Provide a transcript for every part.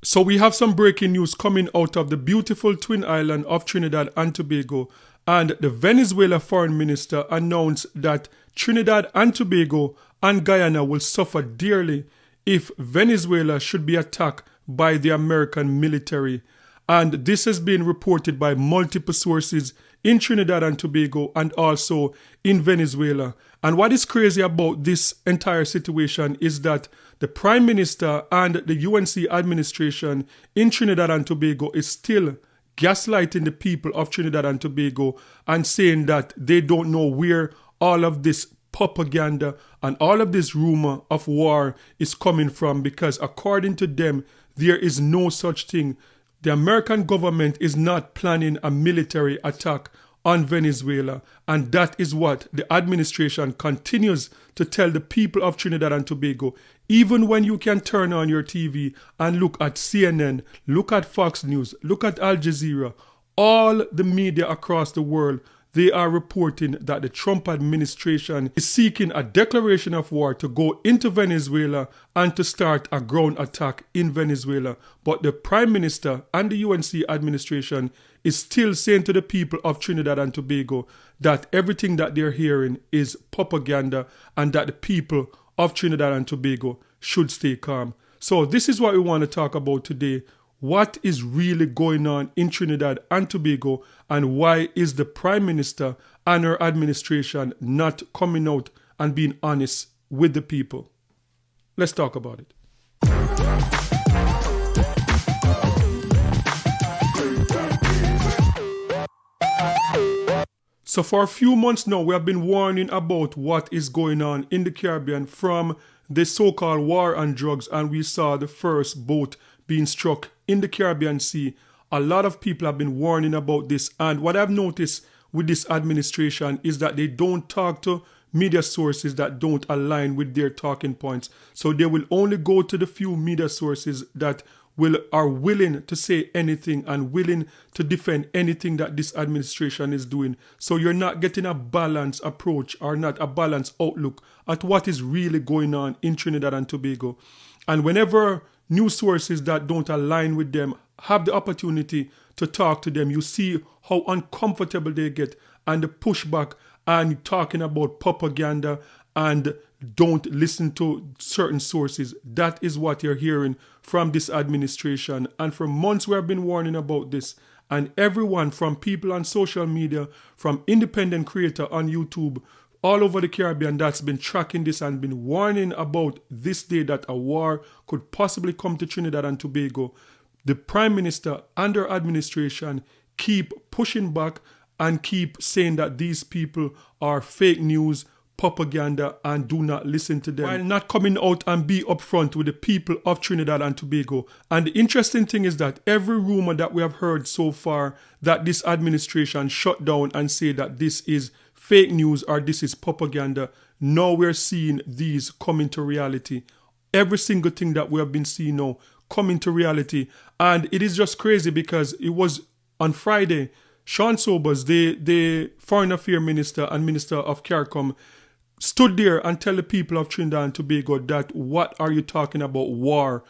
So we have some breaking news coming out of the beautiful twin island of Trinidad and Tobago, and the Venezuela foreign minister announced that Trinidad and Tobago and Guyana will suffer dearly if Venezuela should be attacked by the American military. And this has been reported by multiple sources in Trinidad and Tobago and also in Venezuela. And what is crazy about this entire situation is that the Prime Minister and the UNC administration in Trinidad and Tobago is still gaslighting the people of Trinidad and Tobago and saying that they don't know where all of this propaganda and all of this rumor of war is coming from, because according to them, there is no such thing. The American government is not planning a military attack on Venezuela, and that is what the administration continues to tell the people of Trinidad and Tobago. Even when you can turn on your TV and look at CNN, look at Fox News, look at Al Jazeera, all the media across the world, they are reporting that the Trump administration is seeking a declaration of war to go into Venezuela and to start a ground attack in Venezuela. But the Prime Minister and the UNC administration is still saying to the people of Trinidad and Tobago that everything that they're hearing is propaganda and that the people of Trinidad and Tobago should stay calm. So this is what we want to talk about today. What is really going on in Trinidad and Tobago, and why is the Prime Minister and her administration not coming out and being honest with the people? Let's talk about it. So for a few months now, we have been warning about what is going on in the Caribbean from the so-called war on drugs, and we saw the first boat being struck in the Caribbean Sea. A lot of people have been warning about this, and what I've noticed with this administration is that they don't talk to media sources that don't align with their talking points. So they will only go to the few media sources that are willing to say anything and willing to defend anything that this administration is doing. So you're not getting a balanced approach or not a balanced outlook at what is really going on in Trinidad and Tobago. And whenever news sources that don't align with them have the opportunity to talk to them, you see how uncomfortable they get and the pushback and talking about propaganda and don't listen to certain sources. That is what you're hearing from this administration. And for months we have been warning about this. And everyone from people on social media, from independent creator on YouTube, all over the Caribbean that's been tracking this and been warning about this day that a war could possibly come to Trinidad and Tobago. The Prime Minister and her administration keep pushing back and keep saying that these people are fake news, propaganda, and do not listen to them, while not coming out and be upfront with the people of Trinidad and Tobago. And the interesting thing is that every rumor that we have heard so far that this administration shut down and say that this is fake news or this is propaganda, now we're seeing these come into reality. Every single thing that we have been seeing now come into reality. And it is just crazy because it was on Friday, Sean Sobers, the Foreign Affairs Minister and Minister of CARICOM, stood there and tell the people of Trinidad and Tobago that what are you talking about war?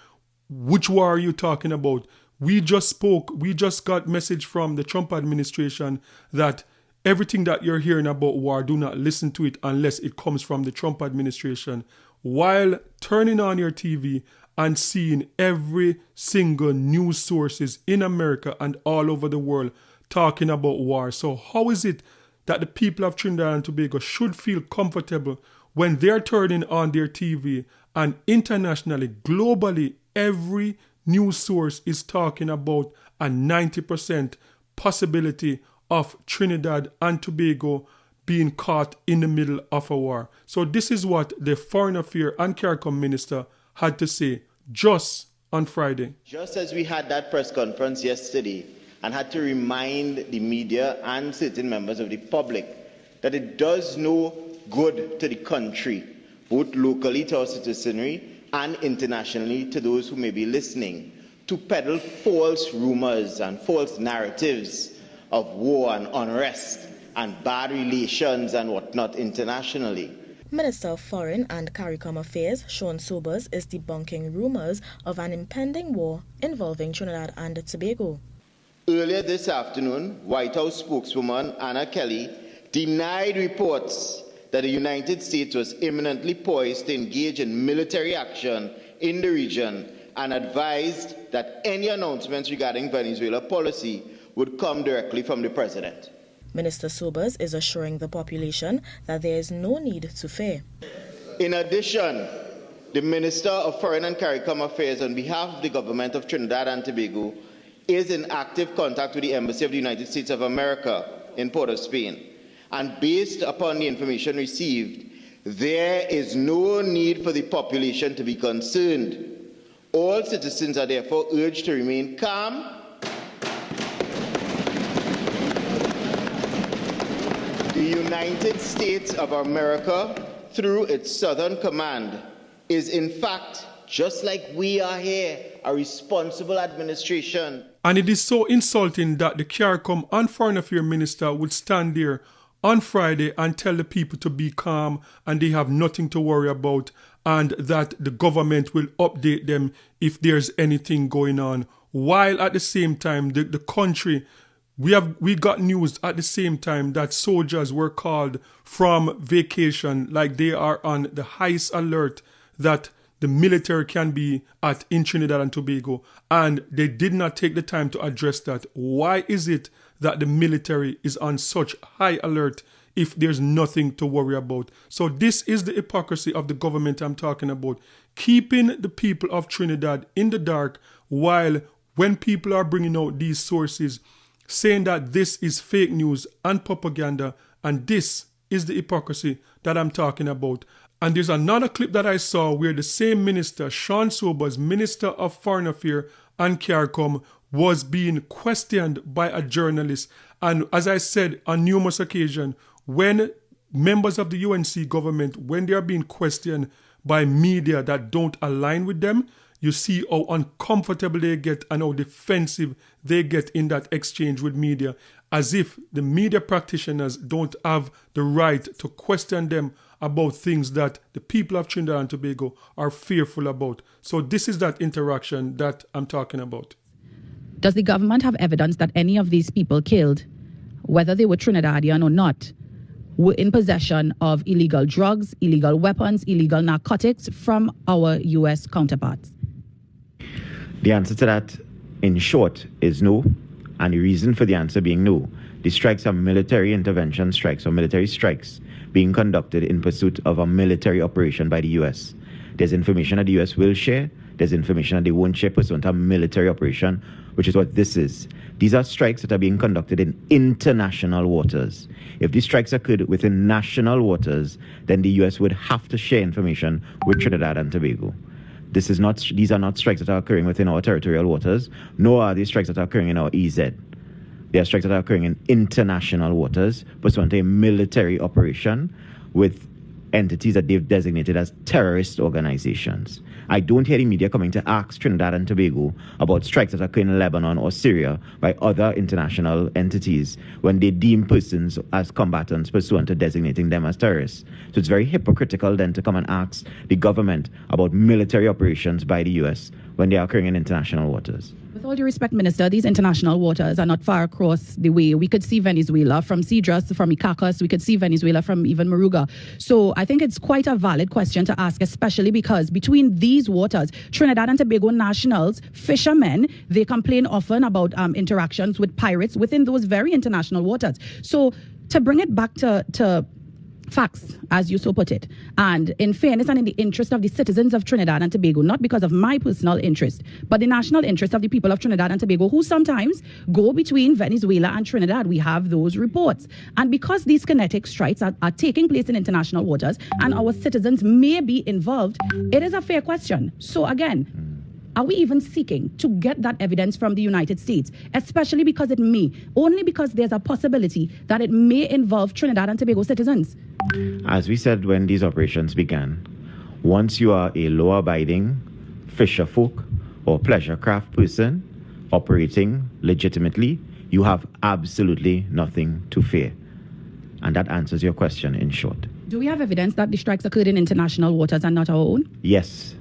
Which war are you talking about? We just got message from the Trump administration that everything that you're hearing about war, do not listen to it unless it comes from the Trump administration. While turning on your TV and seeing every single news sources in America and all over the world talking about war. So how is it that the people of Trinidad and Tobago should feel comfortable when they're turning on their TV and internationally, globally, every news source is talking about a 90% possibility of Trinidad and Tobago being caught in the middle of a war? So this is what the Foreign Affairs and CARICOM Minister had to say just on Friday. Just as we had that press conference yesterday and had to remind the media and certain members of the public that it does no good to the country, both locally to our citizenry and internationally to those who may be listening, to peddle false rumors and false narratives of war and unrest and bad relations and whatnot internationally. Minister of Foreign and CARICOM Affairs, Sean Sobers, is debunking rumors of an impending war involving Trinidad and Tobago. Earlier this afternoon, White House spokeswoman Anna Kelly denied reports that the United States was imminently poised to engage in military action in the region and advised that any announcements regarding Venezuela policy would come directly from the president. Minister Sobers is assuring the population that there is no need to fear. In addition, the Minister of Foreign and CARICOM Affairs, on behalf of the government of Trinidad and Tobago, is in active contact with the Embassy of the United States of America in Port of Spain. And based upon the information received, there is no need for the population to be concerned. All citizens are therefore urged to remain calm . The United States of America, through its Southern Command, is in fact, just like we are here, a responsible administration. And it is so insulting that the CARICOM and Foreign Affairs Minister would stand there on Friday and tell the people to be calm and they have nothing to worry about, and that the government will update them if there's anything going on. While at the same time, the country, we got news at the same time that soldiers were called from vacation, like they are on the highest alert that the military can be at in Trinidad and Tobago, and they did not take the time to address that. Why is it that the military is on such high alert if there's nothing to worry about? So this is the hypocrisy of the government I'm talking about, keeping the people of Trinidad in the dark, while when people are bringing out these sources saying that this is fake news and propaganda, and this is the hypocrisy that I'm talking about. And there's another clip that I saw where the same minister, Sean Sobers, Minister of Foreign Affairs and CARICOM, was being questioned by a journalist. And as I said on numerous occasions, when members of the UNC government, when they are being questioned by media that don't align with them, you see how uncomfortable they get and how defensive they get in that exchange with media, as if the media practitioners don't have the right to question them about things that the people of Trinidad and Tobago are fearful about. So this is that interaction that I'm talking about. Does the government have evidence that any of these people killed, whether they were Trinidadian or not, were in possession of illegal drugs, illegal weapons, illegal narcotics from our U.S. counterparts? The answer to that, in short, is no. And the reason for the answer being no, the strikes are military intervention strikes or military strikes being conducted in pursuit of a military operation by the U.S. There's information that the U.S. will share. There's information that they won't share pursuant to a military operation, which is what this is. These are strikes that are being conducted in international waters. If these strikes occurred within national waters, then the U.S. would have to share information with Trinidad and Tobago. These are not strikes that are occurring within our territorial waters, nor are these strikes that are occurring in our EZ. They are strikes that are occurring in international waters, pursuant to a military operation with entities that they've designated as terrorist organizations. I don't hear the media coming to ask Trinidad and Tobago about strikes that occur in Lebanon or Syria by other international entities when they deem persons as combatants pursuant to designating them as terrorists. So it's very hypocritical then to come and ask the government about military operations by the US when they are occurring in international waters. With all due respect, Minister, these international waters are not far across the way. We could see Venezuela from Cedras, from Icacos. We could see Venezuela from even Moruga. So I think it's quite a valid question to ask, especially because between these waters, Trinidad and Tobago nationals, fishermen, they complain often about interactions with pirates within those very international waters. So to bring it back to facts, as you so put it, and in fairness and in the interest of the citizens of Trinidad and Tobago, not because of my personal interest, but the national interest of the people of Trinidad and Tobago, who sometimes go between Venezuela and Trinidad. We have those reports. And because these kinetic strikes are taking place in international waters and our citizens may be involved, it is a fair question. So again, are we even seeking to get that evidence from the United States, especially because only because there's a possibility that it may involve Trinidad and Tobago citizens? As we said when these operations began, once you are a law-abiding fisher folk or pleasure craft person operating legitimately, you have absolutely nothing to fear. And that answers your question in short. Do we have evidence that the strikes occurred in international waters and not our own? Yes.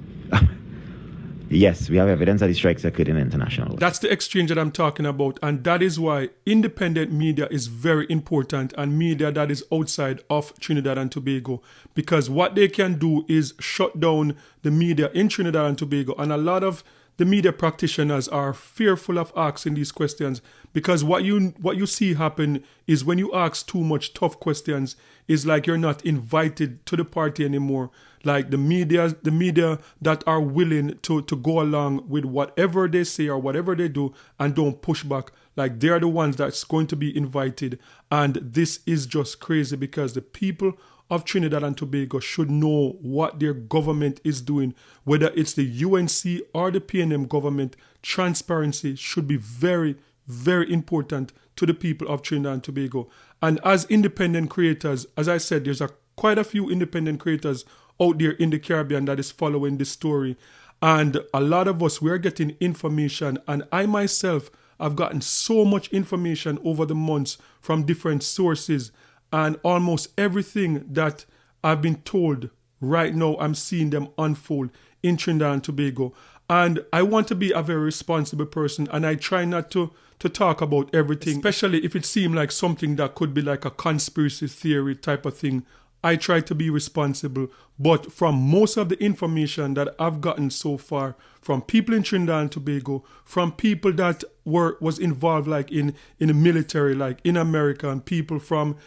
Yes, we have evidence that the strikes occurred in international waters. That's the exchange that I'm talking about, and that is why independent media is very important, and media that is outside of Trinidad and Tobago, because what they can do is shut down the media in Trinidad and Tobago, and a lot of the media practitioners are fearful of asking these questions, because what you see happen is when you ask too much tough questions, is like you're not invited to the party anymore. Like the media that are willing to go along with whatever they say or whatever they do and don't push back, like they're the ones that's going to be invited. And this is just crazy, because the people of Trinidad and Tobago should know what their government is doing, whether it's the UNC or the PNM government. Transparency should be very, very important to the people of Trinidad and Tobago. And as independent creators, as I said, there's quite a few independent creators out there in the Caribbean that is following this story. And a lot of us, we're getting information, and I myself have gotten so much information over the months from different sources, and almost everything that I've been told right now, I'm seeing them unfold in Trinidad and Tobago. And I want to be a very responsible person, and I try not to talk about everything, especially if it seems like something that could be like a conspiracy theory type of thing. I try to be responsible, but from most of the information that I've gotten so far, from people in Trinidad and Tobago, from people that was involved like in the military, like in America, and people from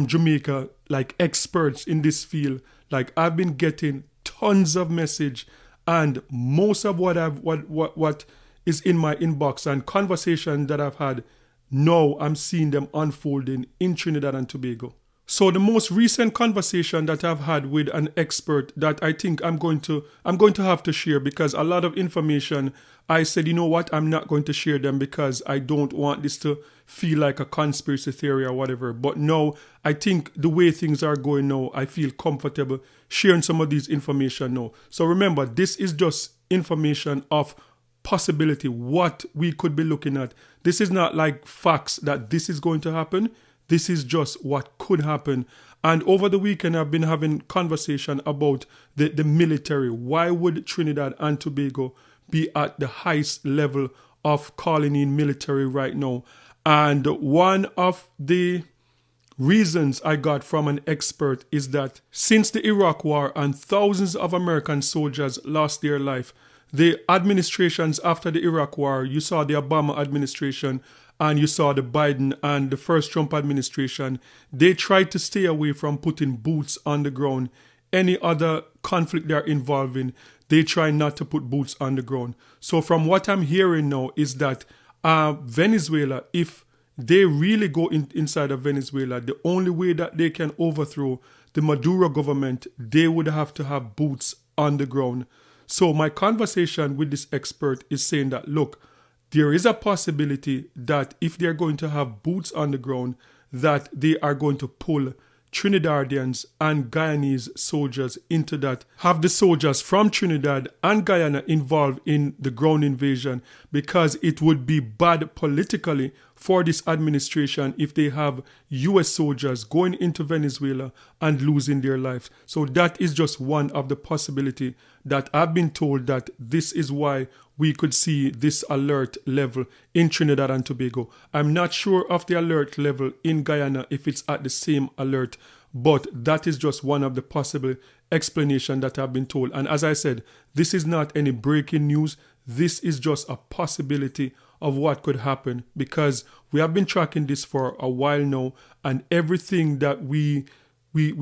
Jamaica, like experts in this field, like I've been getting tons of message, and most of what is in my inbox and conversation that I've had, now I'm seeing them unfolding in Trinidad and Tobago. So the most recent conversation that I've had with an expert that I think I'm going to have to share, because a lot of information, I said, you know what, I'm not going to share them because I don't want this to feel like a conspiracy theory or whatever. But now I think the way things are going now, I feel comfortable sharing some of these information now. So remember, this is just information of possibility, what we could be looking at. This is not like facts that this is going to happen. This is just what could happen. And over the weekend, I've been having conversation about the military. Why would Trinidad and Tobago be at the highest level of calling in military right now? And one of the reasons I got from an expert is that since the Iraq War and thousands of American soldiers lost their life, the administrations after the Iraq War, you saw the Obama administration, and you saw the Biden and the first Trump administration, they tried to stay away from putting boots on the ground. Any other conflict they're involved in, they try not to put boots on the ground. So from what I'm hearing now is that Venezuela, if they really go inside of Venezuela, the only way that they can overthrow the Maduro government, they would have to have boots on the ground. So my conversation with this expert is saying that, look, there is a possibility that if they're going to have boots on the ground, that they are going to pull Trinidadians and Guyanese soldiers into that, have the soldiers from Trinidad and Guyana involved in the ground invasion, because it would be bad politically for this administration if they have US soldiers going into Venezuela and losing their lives. So that is just one of the possibility that I've been told that this is why we could see this alert level in Trinidad and Tobago. I'm not sure of the alert level in Guyana if it's at the same alert, but that is just one of the possible explanations that I've been told. And as I said, this is not any breaking news. This is just a possibility of what could happen, because we have been tracking this for a while now, and everything that we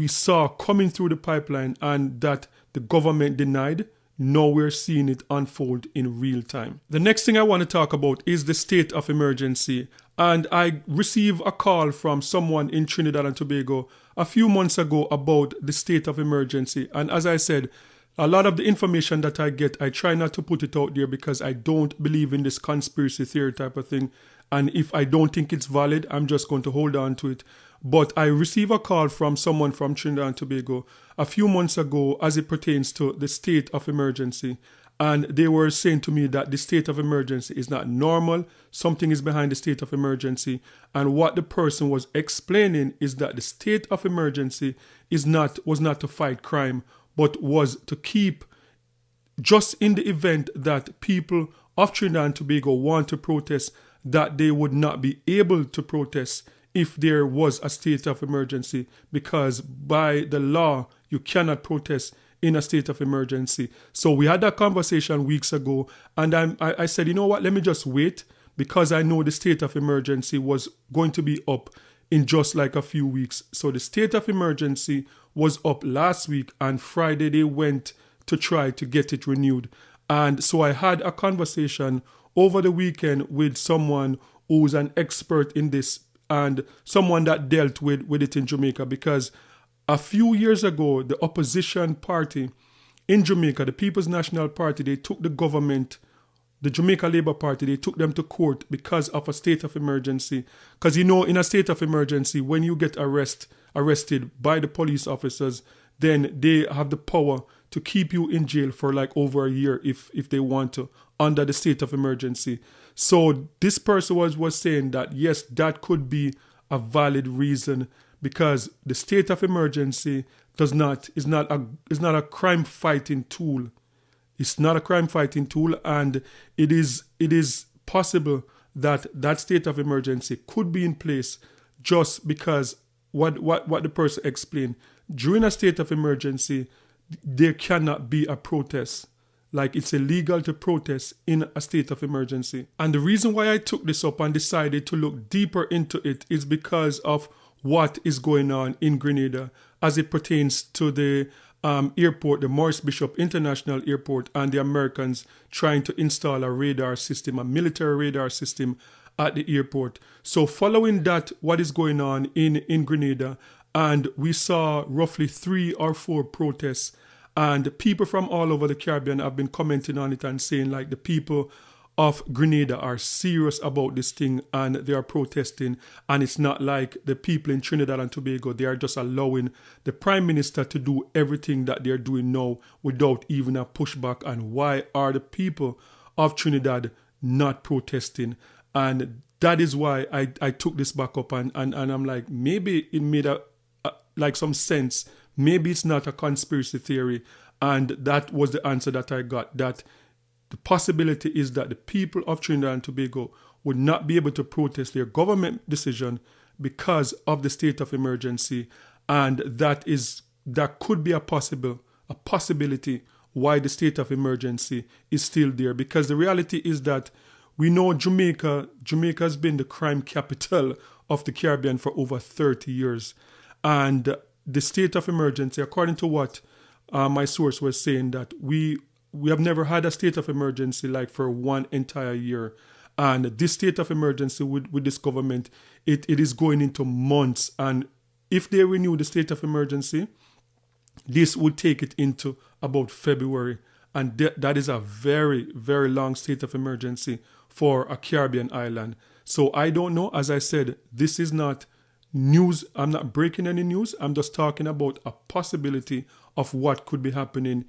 saw coming through the pipeline and that the government denied, now we're seeing it unfold in real time. The next thing I want to talk about is the state of emergency. And I received a call from someone in Trinidad and Tobago a few months ago about the state of emergency. And as I said, a lot of the information that I get, I try not to put it out there because I don't believe in this conspiracy theory type of thing. And if I don't think it's valid, I'm just going to hold on to it. But I received a call from someone from Trinidad and Tobago a few months ago as it pertains to the state of emergency. And they were saying to me that the state of emergency is not normal. Something is behind the state of emergency. And what the person was explaining is that the state of emergency was not to fight crime, but was to keep, just in the event that people of Trinidad and Tobago want to protest, that they would not be able to protest if there was a state of emergency, because by the law, you cannot protest in a state of emergency. So we had that conversation weeks ago, and I said, you know what, let me just wait, because I know the state of emergency was going to be up in just like a few weeks. So the state of emergency was up last week, and Friday they went to try to get it renewed. And so I had a conversation over the weekend with someone who's an expert in this and someone that dealt with it in Jamaica, because a few years ago, the opposition party in Jamaica, the People's National Party, they took the government, the Jamaica Labour Party, they took them to court because of a state of emergency. Because, in a state of emergency, when you get arrested by the police officers, then they have the power to keep you in jail for like over a year if they want to, under the state of emergency. So this person was saying that, yes, that could be a valid reason, because the state of emergency is not a crime fighting tool. It's not a crime fighting tool, and it is possible that state of emergency could be in place just because what the person explained. During a state of emergency, there cannot be a protest. Like, it's illegal to protest in a state of emergency. And the reason why I took this up and decided to look deeper into it is because of what is going on in Grenada as it pertains to the airport, the Maurice Bishop International Airport, and the Americans trying to install a radar system, a military radar system at the airport. So following that, what is going on in Grenada, and we saw roughly 3 or 4 protests, and people from all over the Caribbean have been commenting on it and saying like the people of Grenada are serious about this thing and they are protesting, and it's not like the people in Trinidad and Tobago, they are just allowing the Prime Minister to do everything that they're doing now without even a pushback. And why are the people of Trinidad not protesting? And that is why I took this back up and I'm like, maybe it made like some sense. Maybe it's not a conspiracy theory. And that was the answer that I got, that the possibility is that the people of Trinidad and Tobago would not be able to protest their government decision because of the state of emergency, and that could be a possibility why the state of emergency is still there. Because the reality is that we know Jamaica has been the crime capital of the Caribbean for over 30 years, and the state of emergency, according to what my source was saying, that we have never had a state of emergency like for one entire year. And this state of emergency with this government, it is going into months. And if they renew the state of emergency, this would take it into about February. And that is a very, very long state of emergency for a Caribbean island. So I don't know. As I said, this is not news. I'm not breaking any news. I'm just talking about a possibility of what could be happening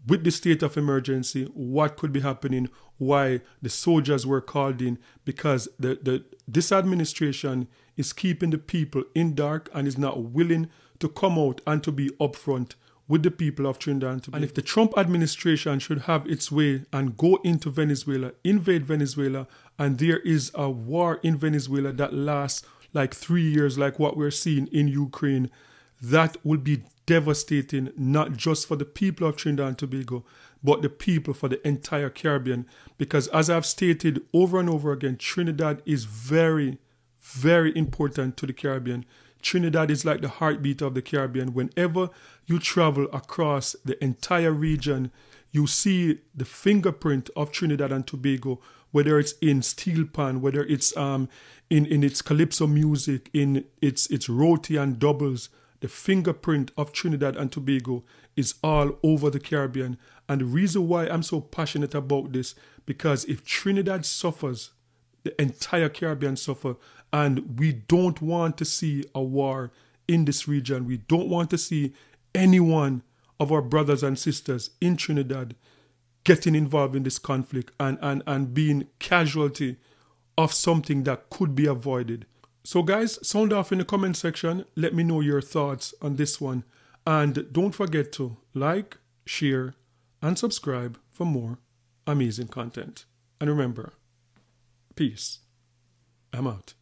with the state of emergency, what could be happening, why the soldiers were called in, because this administration is keeping the people in dark and is not willing to come out and to be upfront with the people of Trinidad and Tobago. And if the Trump administration should have its way and go into Venezuela, invade Venezuela, and there is a war in Venezuela that lasts like 3 years, like what we're seeing in Ukraine, that will be devastating, not just for the people of Trinidad and Tobago, but the people for the entire Caribbean. Because as I've stated over and over again, Trinidad is very, very important to the Caribbean. Trinidad is like the heartbeat of the Caribbean. Whenever you travel across the entire region, you see the fingerprint of Trinidad and Tobago, whether it's in steel pan, whether it's in its calypso music, in its roti and doubles. The fingerprint of Trinidad and Tobago is all over the Caribbean. And the reason why I'm so passionate about this, because if Trinidad suffers, the entire Caribbean suffer. And we don't want to see a war in this region. We don't want to see any one of our brothers and sisters in Trinidad getting involved in this conflict and being casualty of something that could be avoided. So guys, sound off in the comment section. Let me know your thoughts on this one. And don't forget to like, share, and subscribe for more amazing content. And remember, peace. I'm out.